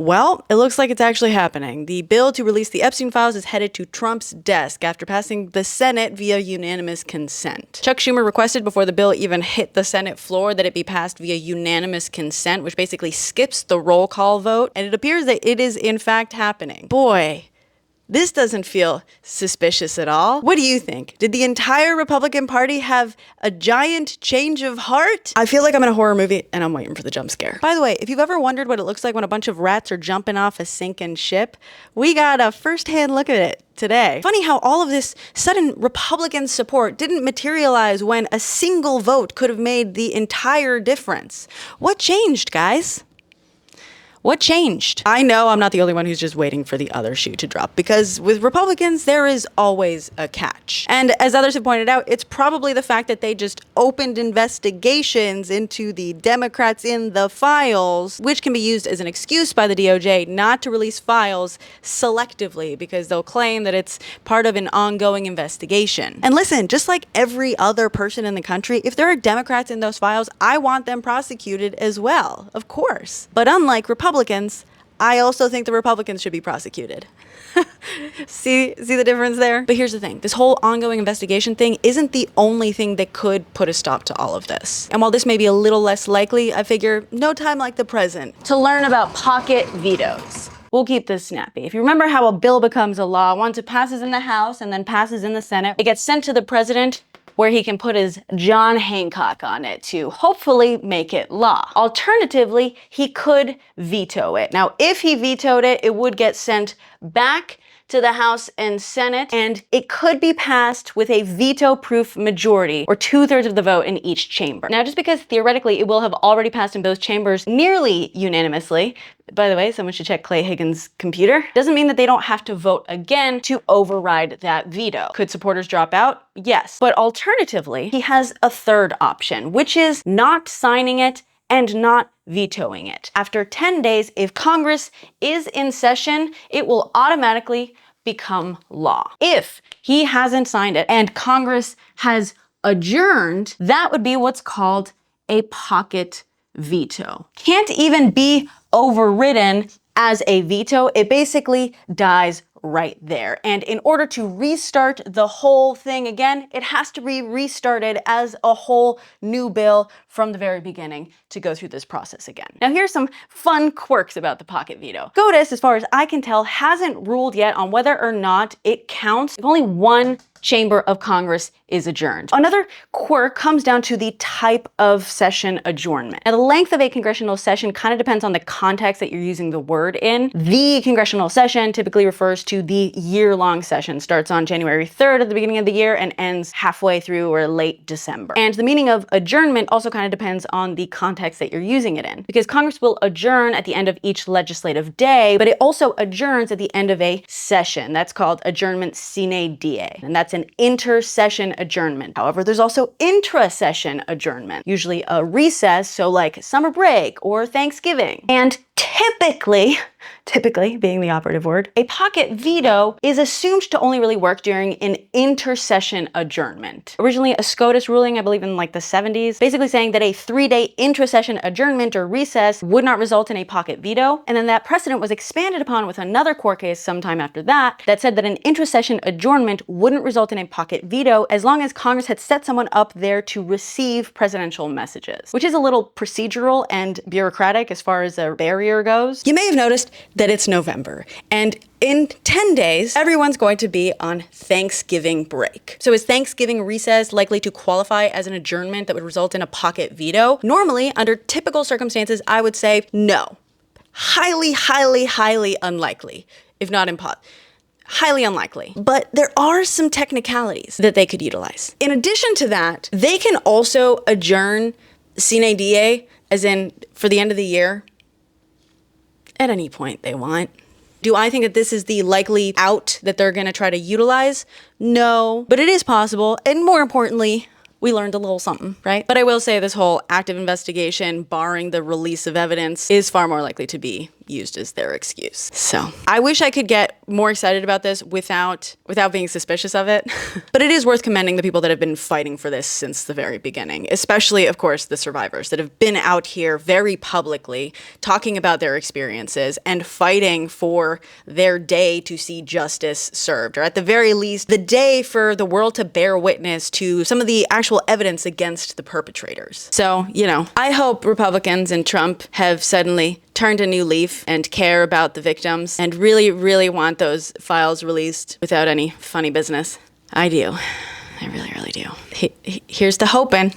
Well, it looks like it's actually happening. The bill to release the Epstein files is headed to Trump's desk after passing the Senate via unanimous consent. Chuck Schumer requested before the bill even hit the Senate floor that it be passed via unanimous consent, which basically skips the roll call vote, and it appears that it is in fact happening. Boy, this doesn't feel suspicious at all. What do you think? Did the entire Republican Party have a giant change of heart? I feel like I'm in a horror movie and I'm waiting for the jump scare. By the way, if you've ever wondered what it looks like when a bunch of rats are jumping off a sinking ship, we got a first-hand look at it today. Funny how all of this sudden Republican support didn't materialize when a single vote could have made the entire difference. What changed, guys? What changed? I know I'm not the only one who's just waiting for the other shoe to drop, because with Republicans, there is always a catch. And as others have pointed out, it's probably the fact that they just opened investigations into the Democrats in the files, which can be used as an excuse by the DOJ not to release files selectively, because they'll claim that it's part of an ongoing investigation. And listen, just like every other person in the country, if there are Democrats in those files, I want them prosecuted as well, of course. But unlike Republicans, I also think the Republicans should be prosecuted. See the difference there? But here's the thing. This whole ongoing investigation thing isn't the only thing that could put a stop to all of this. And while this may be a little less likely, I figure no time like the present to learn about pocket vetoes. We'll keep this snappy. If you remember how a bill becomes a law, once it passes in the House and then passes in the Senate, it gets sent to the president, where he can put his John Hancock on it to hopefully make it law. Alternatively, he could veto it. Now, if he vetoed it, it would get sent back to the House and Senate, and it could be passed with a veto-proof majority, or 2/3 of the vote in each chamber. Now, just because theoretically it will have already passed in both chambers nearly unanimously, by the way, someone should check Clay Higgins' computer, doesn't mean that they don't have to vote again to override that veto. Could supporters drop out? Yes. But alternatively, he has a third option, which is not signing it and not vetoing it. After 10 days, if Congress is in session, it will automatically become law. If he hasn't signed it and Congress has adjourned, that would be what's called a pocket veto. Can't even be overridden as a veto. It basically dies right there. And in order to restart the whole thing again, it has to be restarted as a whole new bill from the very beginning to go through this process again. Now, here's some fun quirks about the pocket veto. SCOTUS, as far as I can tell, hasn't ruled yet on whether or not it counts if only one chamber of Congress is adjourned. Another quirk comes down to the type of session adjournment. Now, the length of a congressional session kind of depends on the context that you're using the word in. The congressional session typically refers to the year-long session, starts on January 3rd at the beginning of the year and ends halfway through or late December. And the meaning of adjournment also kind of depends on the context that you're using it in, because Congress will adjourn at the end of each legislative day, but it also adjourns at the end of a session. That's called adjournment sine die, and that's an inter-session adjournment. However, there's also intra-session adjournment, usually a recess, so like summer break or Thanksgiving. And typically being the operative word, a pocket veto is assumed to only really work during an inter-session adjournment. Originally a SCOTUS ruling, I believe in like the 70s, basically saying that a 3-day intra-session adjournment or recess would not result in a pocket veto. And then that precedent was expanded upon with another court case sometime after that said that an intra-session adjournment wouldn't result in a pocket veto as long as Congress had set someone up there to receive presidential messages, which is a little procedural and bureaucratic as far as a barrier goes. You may have noticed that it's November, and in 10 days, everyone's going to be on Thanksgiving break. So is Thanksgiving recess likely to qualify as an adjournment that would result in a pocket veto? Normally, under typical circumstances, I would say no. Highly, highly, highly unlikely, if not impossible. Highly unlikely. But there are some technicalities that they could utilize. In addition to that, they can also adjourn sine die, as in for the end of the year, at any point they want. Do I think that this is the likely out that they're gonna try to utilize? No, but it is possible. And more importantly, we learned a little something, right? But I will say this whole active investigation, barring the release of evidence, is far more likely to be used as their excuse. So I wish I could get more excited about this without being suspicious of it. But it is worth commending the people that have been fighting for this since the very beginning, especially, of course, the survivors that have been out here very publicly talking about their experiences and fighting for their day to see justice served, or at the very least, the day for the world to bear witness to some of the actual evidence against the perpetrators. So, I hope Republicans and Trump have suddenly turned a new leaf and care about the victims and really, really want those files released without any funny business. I do. I really, really do. Here's to hoping.